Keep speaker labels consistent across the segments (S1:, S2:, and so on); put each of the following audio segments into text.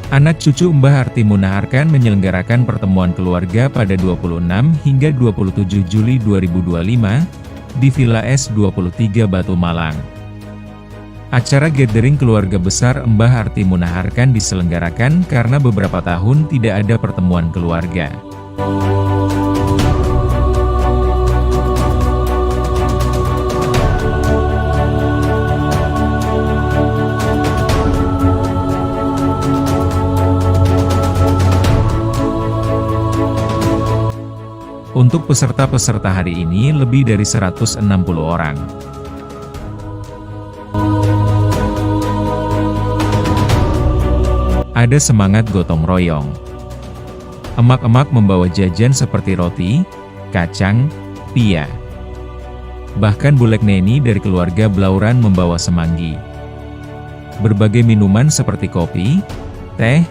S1: Anak cucu Mbah Arti Munaharkan menyelenggarakan pertemuan keluarga pada 26 hingga 27 Juli 2025 di Villa S23 Batu Malang. Acara gathering keluarga besar Mbah Arti Munaharkan diselenggarakan karena beberapa tahun tidak ada pertemuan keluarga. Untuk peserta-peserta hari ini lebih dari 160 orang. Ada semangat gotong royong. Emak-emak membawa jajan seperti roti, kacang, pia. Bahkan Bulek Neni dari keluarga Blauran membawa semanggi. Berbagai minuman seperti kopi, teh,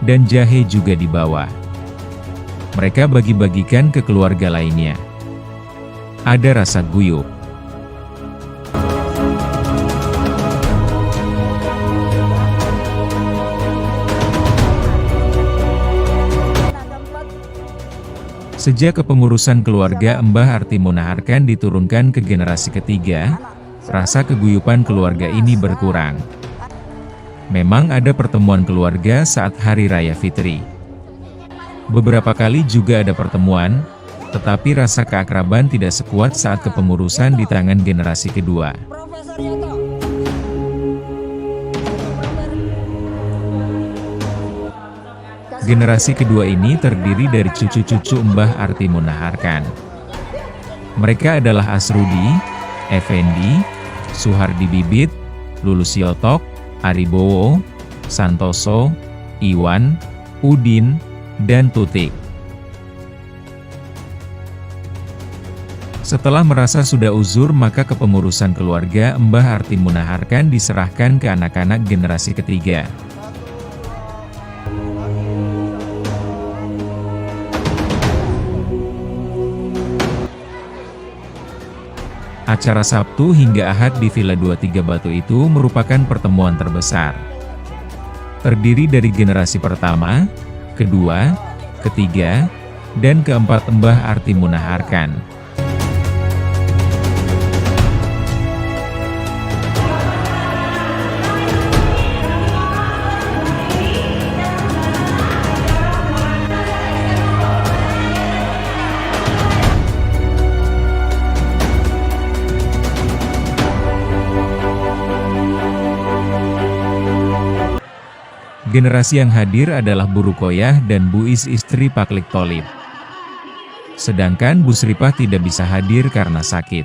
S1: dan jahe juga dibawa. Mereka bagi-bagikan ke keluarga lainnya. Ada rasa guyup. Sejak kepengurusan keluarga Mbah Arti Munaharkan diturunkan ke generasi ketiga, rasa keguyupan keluarga ini berkurang. Memang ada pertemuan keluarga saat Hari Raya Fitri. Beberapa kali juga ada pertemuan, tetapi rasa keakraban tidak sekuat saat kepengurusan di tangan generasi kedua. Generasi kedua ini terdiri dari cucu-cucu Mbah Arti Munaharkan. Mereka adalah Asrudi, Effendi, Suhardi Bibit, Lulu Siotok, Aribowo, Santoso, Iwan, Udin, dan Tutik. Setelah merasa sudah uzur, maka kepengurusan keluarga Mbah Arti Munaharkan diserahkan ke anak-anak generasi ketiga. Acara Sabtu hingga Ahad di Villa 23 Batu itu merupakan pertemuan terbesar. Terdiri dari generasi pertama, kedua, ketiga, dan keempat Mbah Arti Munaharkan. Generasi yang hadir adalah Bu Rukoyah dan Bu Is istri Pak Lik Tholib. Sedangkan Bu Sripah tidak bisa hadir karena sakit.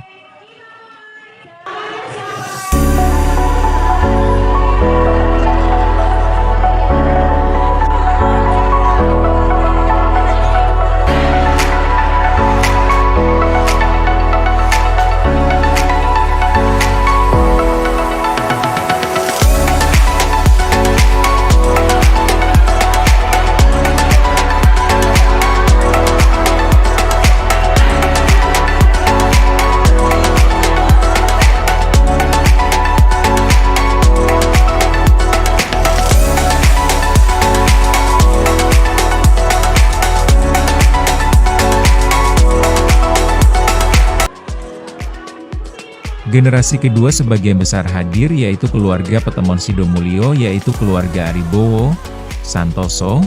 S1: Generasi kedua sebagian besar hadir yaitu keluarga Petemon Sidomulyo yaitu keluarga Aribowo, Santoso,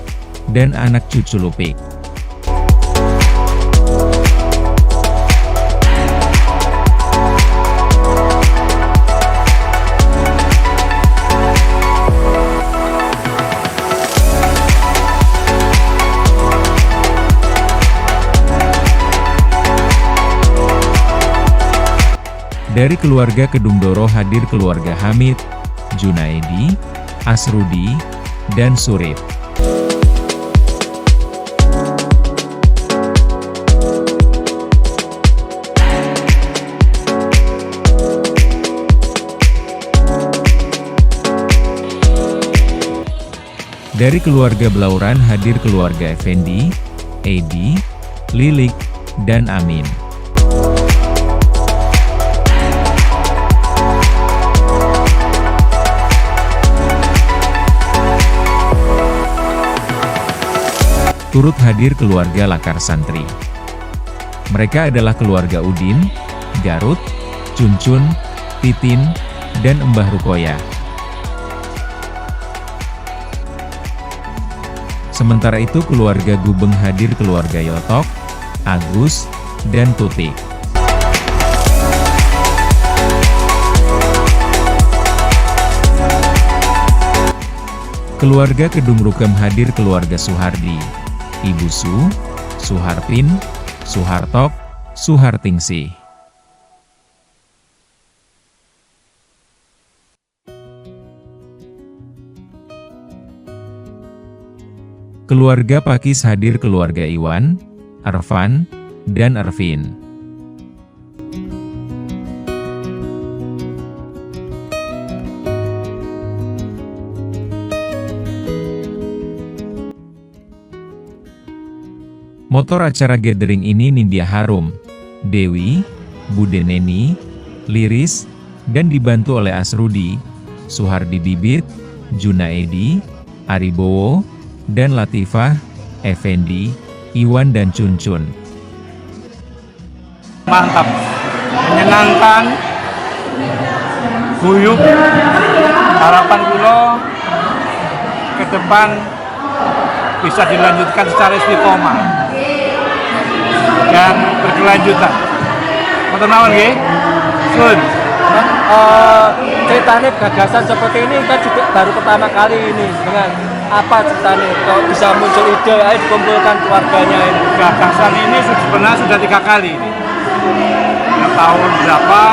S1: dan anak cucu Lupik. Dari keluarga Kedungdoro hadir keluarga Hamid, Junaedi, Asrudi, dan Surip. Dari keluarga Blauran hadir keluarga Effendi, Edi, Lilik, dan Amin. turut hadir keluarga Lakar Santri. Mereka adalah keluarga Udin, Garut, Cuncun, Titin, dan Mbah Rukoyah. Sementara itu keluarga Gubeng hadir keluarga Yotok, Agus, dan Tutik. Keluarga Kedung Rukam hadir keluarga Suhardi, Ibu Su, Suharpin, Suhartok, Suhartingsi. Keluarga Pakis hadir keluarga Iwan, Arfan, dan Arvin. Motor acara gathering ini Nindya Harum, Dewi, Bude Neni, Liris, dan dibantu oleh Asrudi, Suhardi Bibit, Junaedi, Aribowo, dan Latifah, Effendi, Iwan dan Cuncun.
S2: Mantap, menyenangkan, guyup, harapan kula ke depan bisa dilanjutkan secara istiqomah dan berkelanjutan. Mboten mawon nggih. Sun.
S3: Ceritanya gagasan seperti ini kan juga baru pertama kali ini. Dengan apa ceritanya kalau bisa muncul ide ayo dikumpulkan keluarganya ini?
S2: Gagasan ini sebenarnya sudah 3 kali ini. Ya, tahun berapa?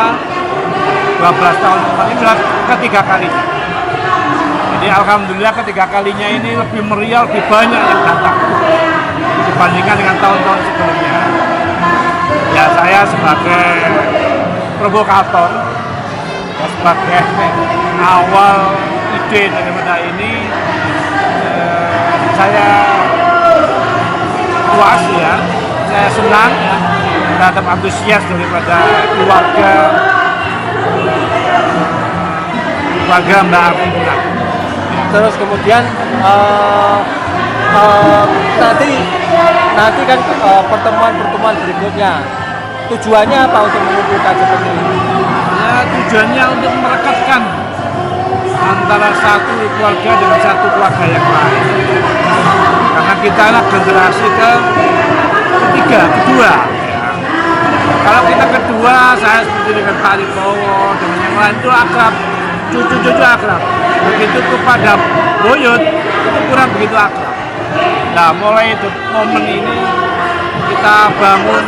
S2: 12 tahun ini sudah ketiga kalinya. Jadi alhamdulillah ketiga kalinya ini lebih meriah, lebih banyak yang datang dibandingkan dengan tahun-tahun sebelumnya. Ya saya sebagai provokator, ya, sebagai awal ide daripada ini, saya puas ya, saya senang ya, terhadap antusias daripada keluarga Mbak Arvina.
S3: Terus kemudian nanti kan pertemuan berikutnya tujuannya apa untuk mengumpulkan seperti ini?
S2: Ya, tujuannya untuk merekatkan antara satu keluarga dengan satu keluarga yang lain. Karena kita adalah generasi kedua. Ya. Kalau kita kedua, saya seperti dengan Pak Aribowo, dengan yang lain itu akrab, cucu-cucu akrab. Begitu kepada Boyut, itu kurang begitu akrab. Nah, mulai itu momen ini kita bangun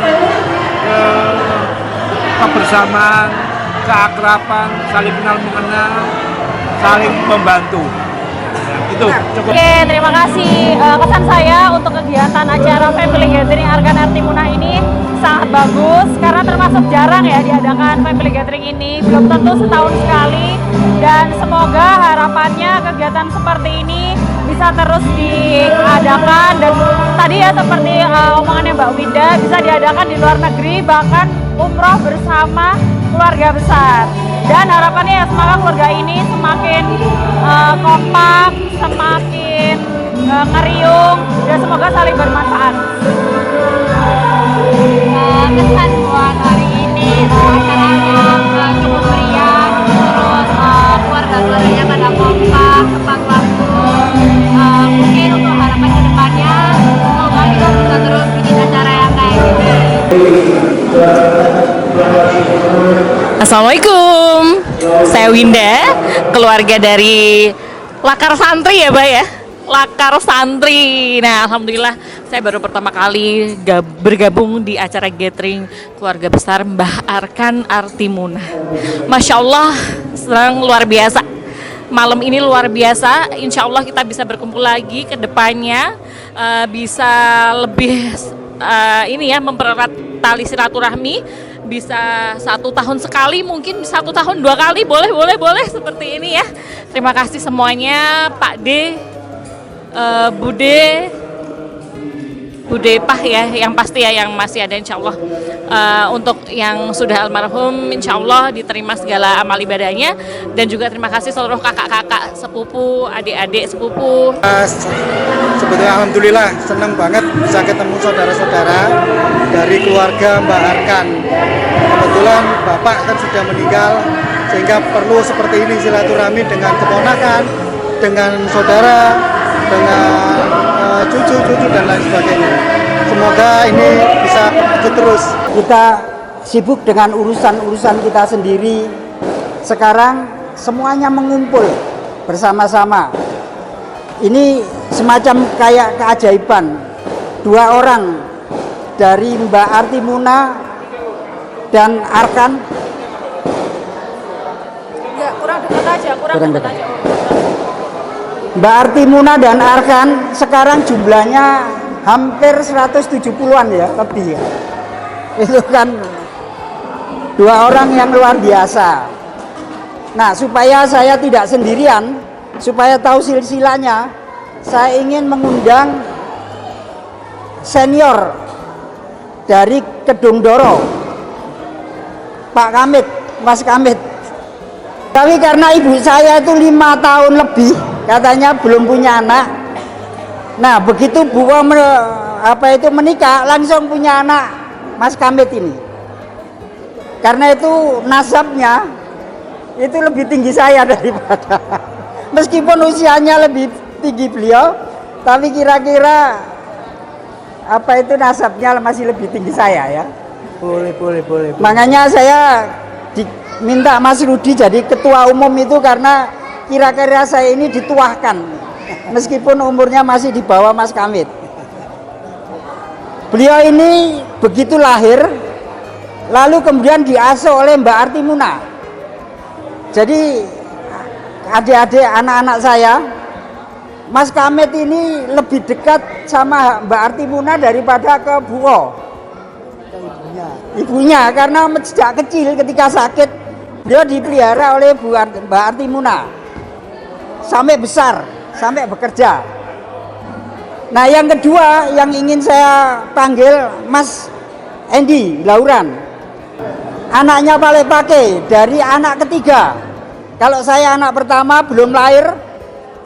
S2: kebersamaan, keakraban, saling kenal mengenal, saling membantu. Itu cukup.
S4: Oke, terima kasih. Kesan saya untuk kegiatan acara Family Gathering Arkan Artimuna ini sangat bagus karena termasuk jarang ya diadakan Family Gathering ini, belum tentu setahun sekali, dan semoga harapannya kegiatan seperti ini bisa terus diadakan, dan tadi ya seperti omongannya Mbak Winda, bisa diadakan di luar negeri, bahkan umroh bersama keluarga besar. Dan harapannya ya semoga keluarga ini semakin kompak, semakin ngeriung, dan semoga saling bermanfaat.
S5: Kesan buat hari ini acaranya cukup meriah, terus keluarga-keluarganya pada kompak, tepat waktu. Mungkin untuk harapan ke depannya semoga kita bisa terus bikin acara yang kayak gini.
S4: Assalamualaikum, saya Winda, keluarga dari Lakar Santri ya Mbak ya, Lakar Santri. Nah alhamdulillah saya baru pertama kali bergabung di acara gathering keluarga besar Mbah Arkan Artimuna. Masya Allah, senang luar biasa. Malam ini luar biasa, insya Allah kita bisa berkumpul lagi ke depannya, bisa lebih ini ya, mempererat tali silaturahmi, bisa 1 tahun sekali, mungkin 1 tahun 2 kali, boleh seperti ini ya. Terima kasih semuanya, Pak D, Bude, Budepah ya, yang pasti ya, yang masih ada insya Allah. Untuk yang sudah almarhum insya Allah diterima segala amal ibadahnya, dan juga terima kasih seluruh kakak-kakak sepupu, adik-adik sepupu.
S6: Sebetulnya alhamdulillah senang banget bisa ketemu saudara-saudara dari keluarga Mbak Arkan. Kebetulan bapak kan sudah meninggal, sehingga perlu seperti ini silaturahmi dengan keponakan, dengan saudara, dengan cucu-cucu dan lain sebagainya. Semoga ini bisa terus.
S7: Kita sibuk dengan urusan-urusan kita sendiri. Sekarang semuanya mengumpul bersama-sama. Ini semacam kayak keajaiban. 2 orang dari Mbak Artimuna dan Arkan.
S5: Ya, kurang dekat aja, kurang dekat aja.
S7: Mbak Artimuna dan Arkan sekarang jumlahnya hampir 170-an ya, lebih ya. Itu kan 2 orang yang luar biasa. Nah, supaya saya tidak sendirian, supaya tahu silsilahnya, saya ingin mengundang senior dari Kedung Doro, Pak Kamit, Mas Kamit. Tapi karena ibu saya itu 5 tahun lebih, katanya belum punya anak. Nah, begitu Bu menikah, langsung punya anak Mas Kamit ini. Karena itu nasabnya itu lebih tinggi saya daripada. Meskipun usianya lebih tinggi beliau, tapi kira-kira nasabnya masih lebih tinggi saya ya. Boleh. Makanya saya minta Mas Rudi jadi ketua umum itu karena kira-kira saya ini dituahkan meskipun umurnya masih di bawah Mas Kamit. Beliau ini begitu lahir lalu kemudian diasuh oleh Mbak Artimuna. Jadi adik-adik anak-anak saya, Mas Kamit ini lebih dekat sama Mbak Artimuna daripada ke Buwo, ibunya, karena sejak kecil ketika sakit dia dipelihara oleh Mbak Artimuna sampai besar, sampai bekerja. Nah, yang kedua yang ingin saya panggil Mas Endi Lauran, anaknya paling pakai dari anak ketiga. Kalau saya anak pertama belum lahir,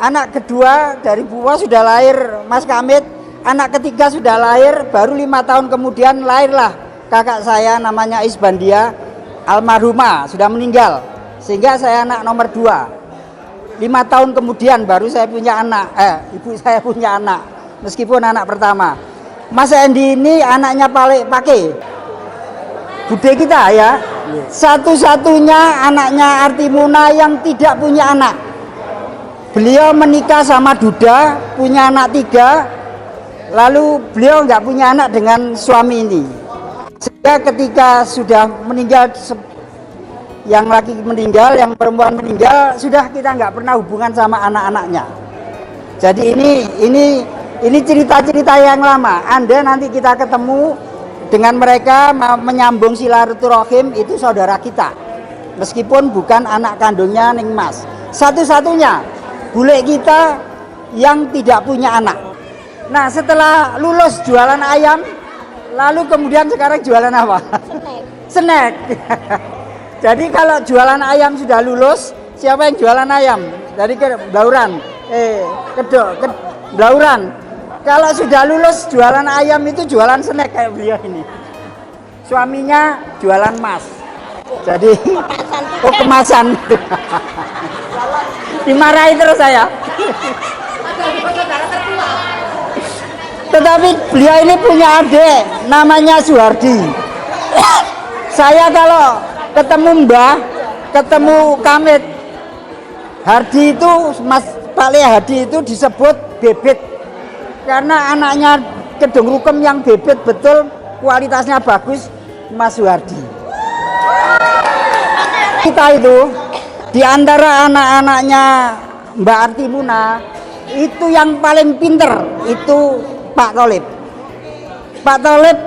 S7: anak kedua dari Buwo sudah lahir Mas Kamit, anak ketiga sudah lahir, baru 5 tahun kemudian lahirlah kakak saya namanya Isbandia, almarhumah, sudah meninggal, sehingga saya anak nomor 2. 5 tahun kemudian baru saya punya anak, ibu saya punya anak, meskipun anak pertama. Mas Endi ini anaknya paling pakai bude kita ya, satu-satunya anaknya Artimuna yang tidak punya anak. Beliau menikah sama Duda, punya anak 3, lalu beliau nggak punya anak dengan suami ini. Sehingga ketika sudah meninggal, yang laki meninggal, yang perempuan meninggal, sudah kita nggak pernah hubungan sama anak-anaknya. Jadi ini cerita-cerita yang lama. Anda nanti kita ketemu dengan mereka menyambung silaturahim, itu saudara kita. Meskipun bukan anak kandungnya Ning Mas. Satu-satunya bule kita yang tidak punya anak. Nah, setelah lulus jualan ayam, lalu kemudian sekarang jualan apa? Snack. Jadi kalau jualan ayam sudah lulus, siapa yang jualan ayam? Dari Blauran. Blauran. Kalau sudah lulus jualan ayam itu jualan snack kayak beliau ini. Suaminya jualan mas. Jadi kemasan. Dimarahi terus saya. Tetapi beliau ini punya adik namanya Suhardi. Saya kalau ketemu Mbah, ketemu Kamit, Hardi itu, Mas Pak Hardi itu disebut bebet. Karena anaknya Kedung Rukem yang bebet betul, kualitasnya bagus, Mas Suhardi. Kita itu di antara anak-anaknya Mbak Artimuna itu yang paling pinter itu Pak Tolib. Pak Tolib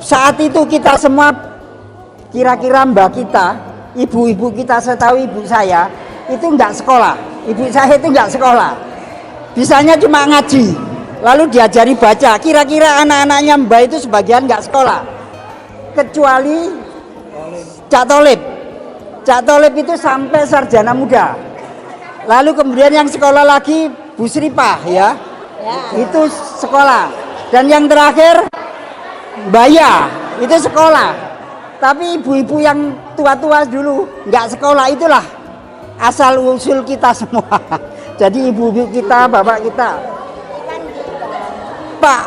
S7: saat itu kita semua, kira-kira mbak kita, ibu-ibu kita, saya tahu ibu saya itu enggak sekolah. Ibu saya itu enggak sekolah. Bisanya cuma ngaji. lalu diajari baca. Kira-kira anak-anaknya Mbah itu sebagian nggak sekolah, kecuali Cak Tolib. Cak Tolib itu sampai sarjana muda. Lalu kemudian yang sekolah lagi Bu Sripah ya, itu sekolah. Dan yang terakhir Mbaya itu sekolah. Tapi ibu-ibu yang tua-tua dulu nggak sekolah, itulah asal usul kita semua. Jadi ibu-ibu kita, bapak kita, Pak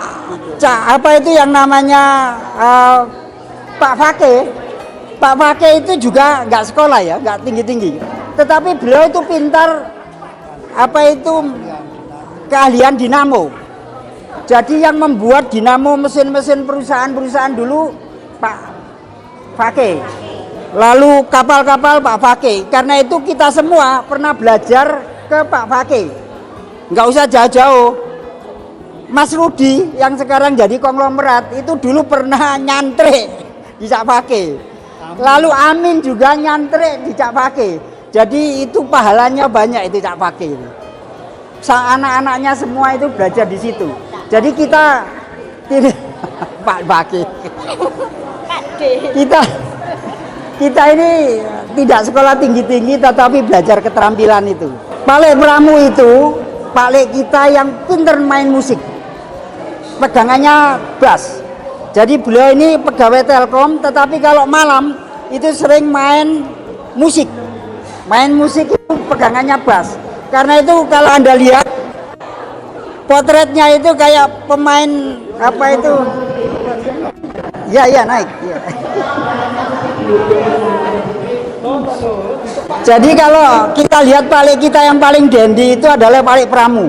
S7: apa itu yang namanya Pak Fakih. Pak Fakih itu juga nggak sekolah ya, nggak tinggi-tinggi. Tetapi beliau itu pintar, apa itu keahlian dinamo. Jadi yang membuat dinamo mesin-mesin perusahaan-perusahaan dulu Pak Fakih. Lalu kapal-kapal Pak Fakih. Karena itu kita semua pernah belajar ke Pak Fakih. Nggak usah jauh-jauh. Mas Rudi yang sekarang jadi konglomerat itu dulu pernah nyantri di Cak Fakih. Lalu Amin juga nyantri di Cak Fakih. Jadi itu pahalanya banyak itu Cak Fakih. Anak-anaknya semua itu belajar di situ. Jadi kita tidak Pak Fakih. Kita ini tidak sekolah tinggi-tinggi tetapi belajar keterampilan itu. Pak Pramu itu Pak kita yang pinter main musik. Pegangannya bass. Jadi beliau ini pegawai Telkom, tetapi kalau malam itu sering main musik. Main musik itu pegangannya bass. Karena itu kalau Anda lihat potretnya itu kayak pemain apa itu? Ya naik. Ya. Jadi kalau kita lihat Pak kita yang paling dandy itu adalah Pak Pramu.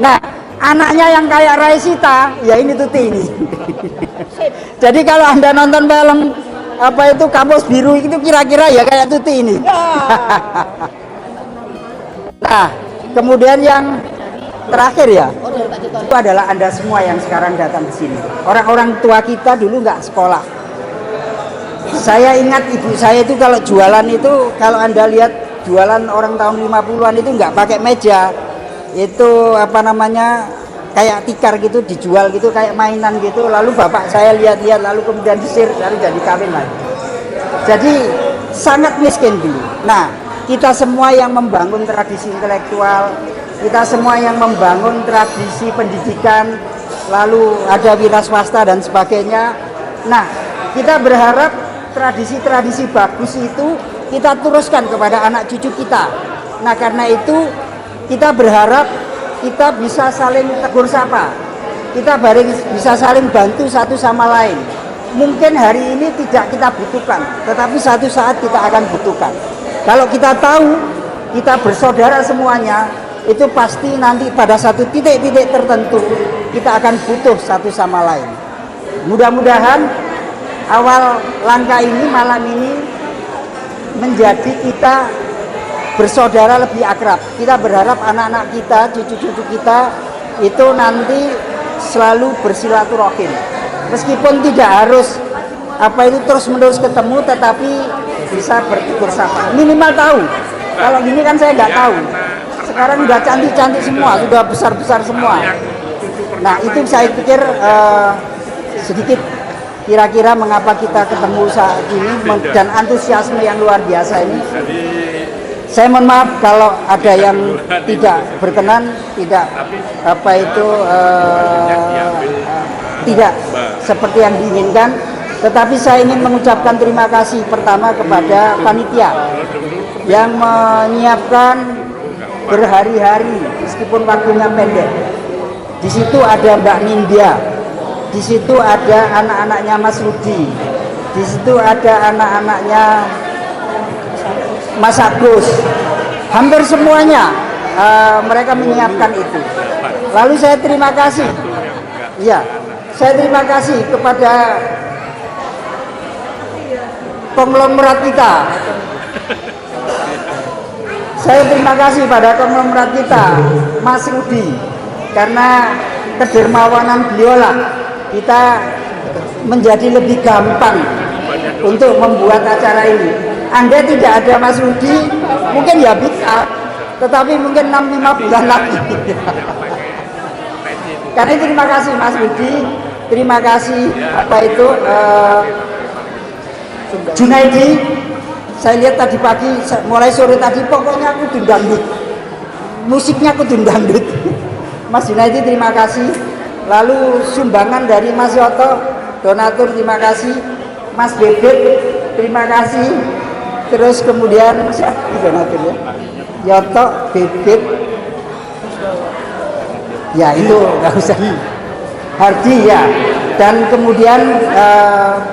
S7: Nah, anaknya yang kayak Raisita, ya ini Tuti ini. Jadi kalau Anda nonton film apa itu Kampus Biru itu kira-kira ya kayak Tuti ini. Nah, kemudian yang terakhir ya, itu adalah Anda semua yang sekarang datang ke sini. Orang-orang tua kita dulu nggak sekolah. Saya ingat ibu saya itu kalau jualan itu, kalau Anda lihat jualan orang tahun 50-an itu nggak pakai meja. Itu apa namanya, kayak tikar gitu dijual gitu, kayak mainan gitu. Lalu bapak saya lihat-lihat, lalu kemudian disir, lalu jadi kawin lagi. Jadi sangat miskin dulu. Nah, kita semua yang membangun tradisi intelektual, kita semua yang membangun tradisi pendidikan, lalu ada wira swasta dan sebagainya. Nah, kita berharap tradisi-tradisi bagus itu kita teruskan kepada anak cucu kita. Nah, karena itu kita berharap kita bisa saling tegur sapa, kita bisa saling bantu satu sama lain. Mungkin hari ini tidak kita butuhkan, tetapi satu saat kita akan butuhkan. Kalau kita tahu kita bersaudara semuanya, itu pasti nanti pada satu titik-titik tertentu kita akan butuh satu sama lain. Mudah-mudahan awal langkah ini malam ini menjadi kita bersaudara lebih akrab. Kita berharap anak-anak kita, cucu-cucu kita itu nanti selalu bersilaturahim. Meskipun tidak harus apa itu terus-menerus ketemu, tetapi bisa bertutur sapa. Minimal tahu. Kalau gini kan saya nggak tahu. Sekarang udah cantik-cantik semua, sudah besar-besar semua. Nah, itu saya pikir sedikit kira-kira mengapa kita ketemu saat ini dan antusiasme yang luar biasa ini. Saya mohon maaf kalau ada yang tidak berkenan, tidak apa itu tidak seperti yang diinginkan. Tetapi saya ingin mengucapkan terima kasih pertama kepada panitia yang menyiapkan berhari-hari meskipun waktunya pendek. Di situ ada Mbak Nindya, di situ ada anak-anaknya Mas Rudi, di situ ada anak-anaknya Mas Agus, hampir semuanya mereka menyiapkan itu. Lalu saya terima kasih, ya, saya terima kasih kepada konglomerat kita. Saya terima kasih pada konglomerat kita, Mas Rudi, karena kedermawanan beliaulah kita menjadi lebih gampang untuk membuat acara ini. Anda tidak ada Mas Rudi, mungkin ya bisa, tetapi mungkin 6-5 bulan lagi. Karena terima kasih Mas Budi, terima kasih apa itu Junaidi. Saya lihat tadi pagi, mulai sore tadi pokoknya aku dangdut, musiknya aku dangdut. Mas Junaidi terima kasih. Lalu sumbangan dari Mas Yoto, donatur terima kasih. Mas Bebet terima kasih. Terus kemudian donatur ya, Yoto, Bebet, ya itu nggak usah, Hardi ya. Dan kemudian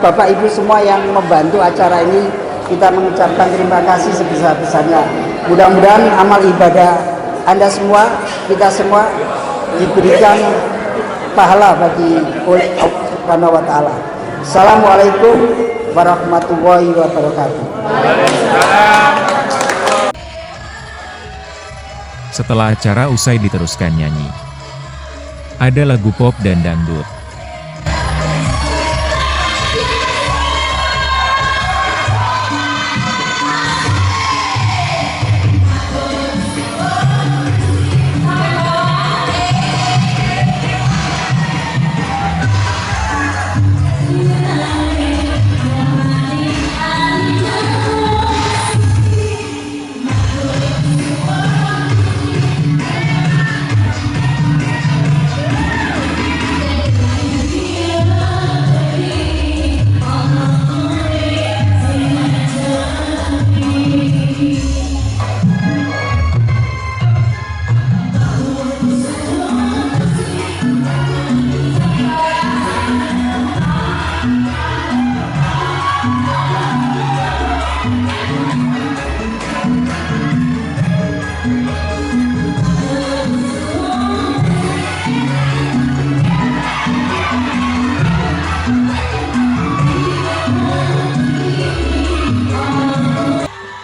S7: Bapak Ibu semua yang membantu acara ini, kita mengucapkan terima kasih sebesar-besarnya. Mudah-mudahan amal ibadah Anda semua, kita semua diberikan pahala bagi oleh Allah Subhanahu wa taala. Assalamualaikum warahmatullahi wabarakatuh.
S1: Setelah acara usai diteruskan nyanyi. Ada lagu pop dan dangdut.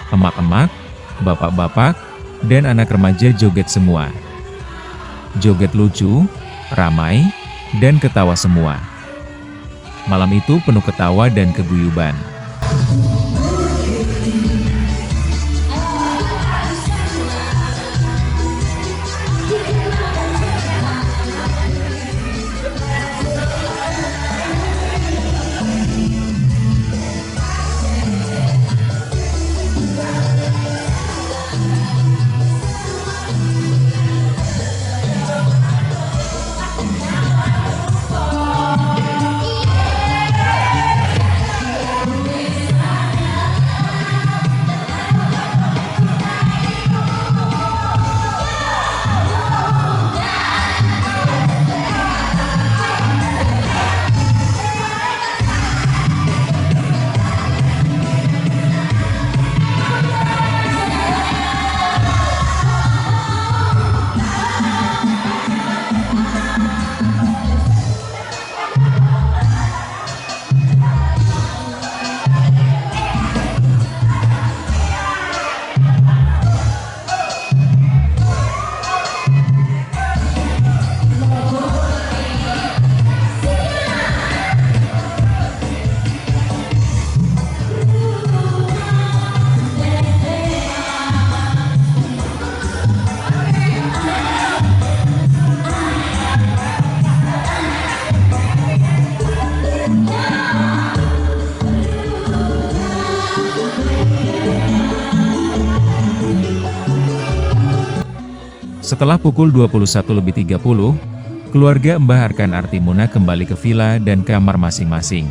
S1: Emak-emak, bapak-bapak, dan anak remaja joget semua. Joget lucu, ramai, dan ketawa semua. Malam itu penuh ketawa dan keguyuban. Setelah pukul 21.30, keluarga Mbah Arkan Artimuna kembali ke villa dan kamar masing-masing.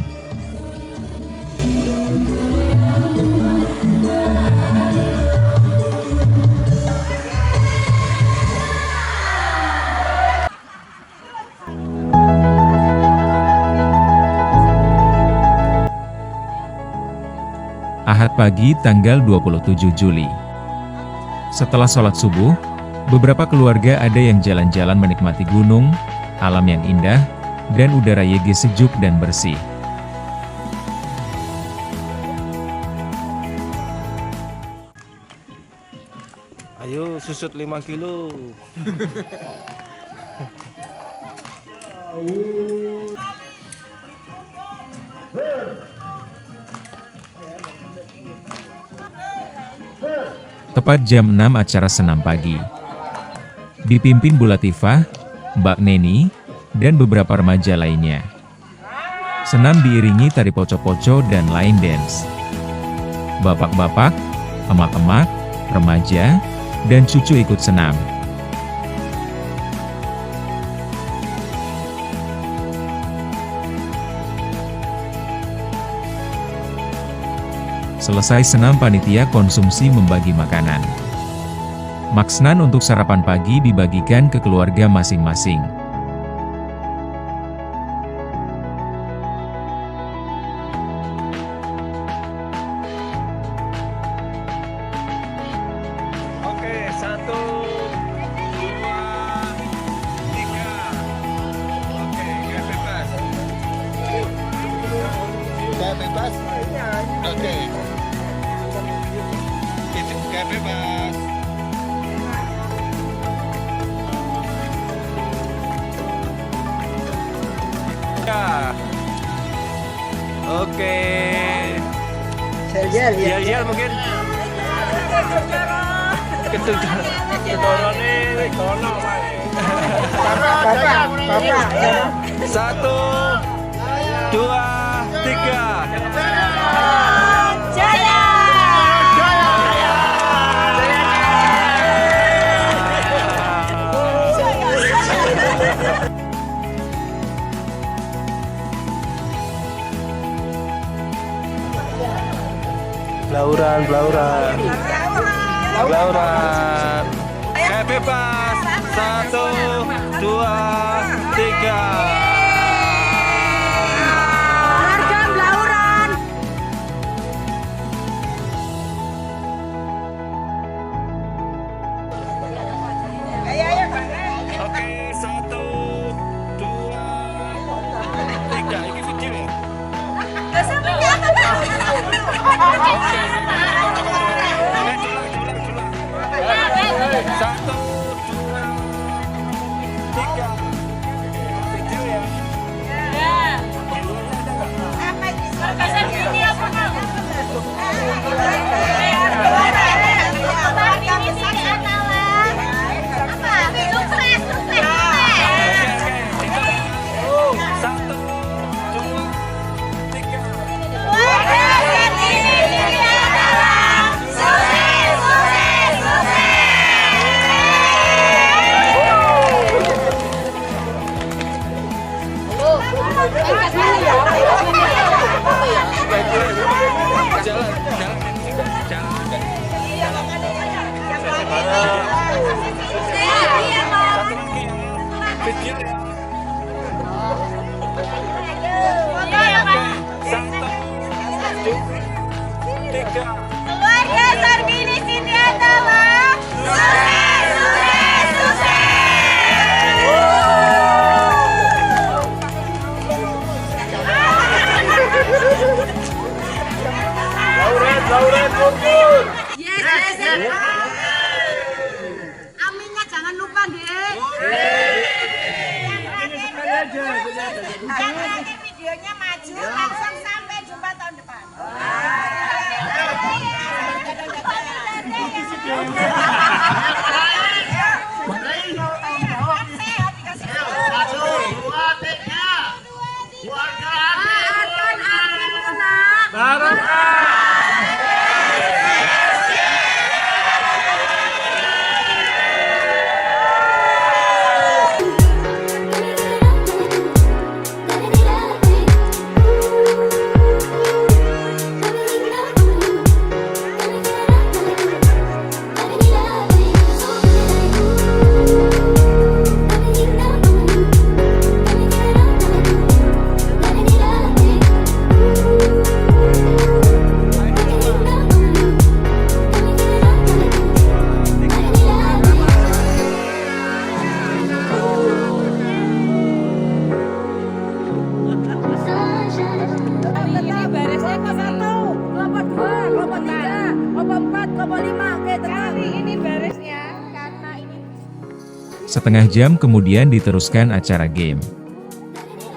S1: Ahad pagi tanggal 27 Juli. Setelah sholat subuh, beberapa keluarga ada yang jalan-jalan menikmati gunung, alam yang indah, dan udara YG sejuk dan bersih.
S3: Ayo susut 5 kilo.
S1: Tepat jam 6 acara senam pagi. Dipimpin Bu Latifah, Mbak Neni, dan beberapa remaja lainnya. Senam diiringi tari poco-poco dan line dance. Bapak-bapak, emak-emak, remaja, dan cucu ikut senam. Selesai senam, panitia konsumsi membagi makanan. Maksnan untuk sarapan pagi dibagikan ke keluarga masing-masing.
S2: Oke, 1, 2, 3. Oke, gak bebas. Gak bebas? Oke. Itu gak bebas. Ya. Oke. Yel mungkin. Keturunan ini kono wae. Bapak. 1, 2, 3. Blauran. Kayak bebas. 1, 2, 3. Oke, 1, 2, 3. Ini video ya? Satu, dua, tiga. Video ya? Satu, dua, tiga.
S5: Keluarga Sarbini Siti adalah
S2: Lauren, kumpul.
S5: Yes. Aminnya jangan lupa, Dek. Nanti videonya maju langsung sampai jumpa tahun depan.
S1: Setengah jam kemudian diteruskan acara game.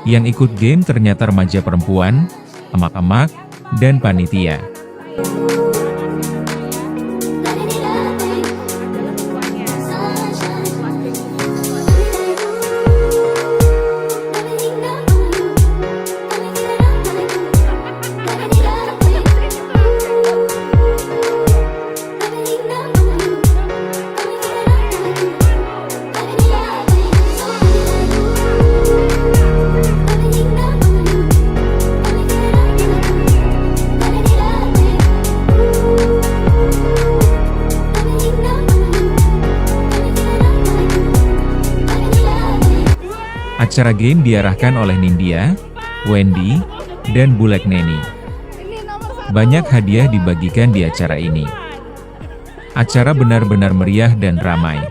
S1: Yang ikut game ternyata remaja perempuan, emak-emak, dan panitia. Acara game diarahkan oleh Nindya, Wendy, dan Bulek Neni. Banyak hadiah dibagikan di acara ini. Acara benar-benar meriah dan ramai.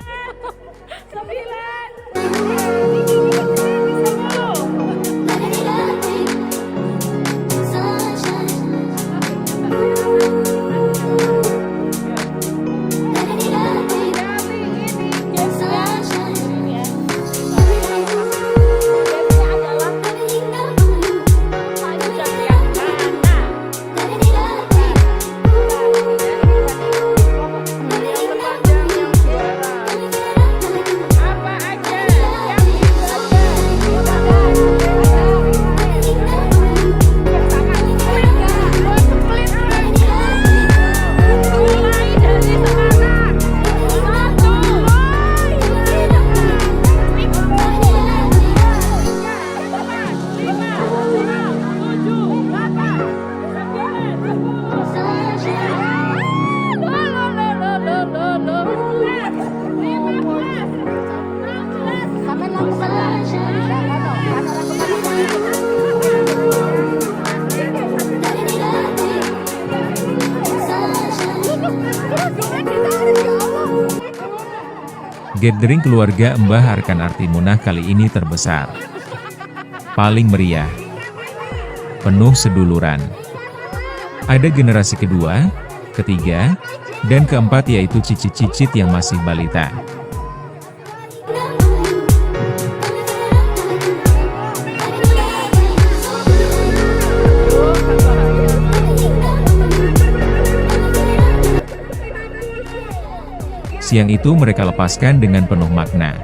S1: Gathering keluarga Mbah Arkan Artimunah kali ini terbesar, paling meriah, penuh seduluran. Ada generasi kedua, ketiga, dan keempat yaitu cicit-cicit yang masih balita. Siang itu mereka lepaskan dengan penuh makna.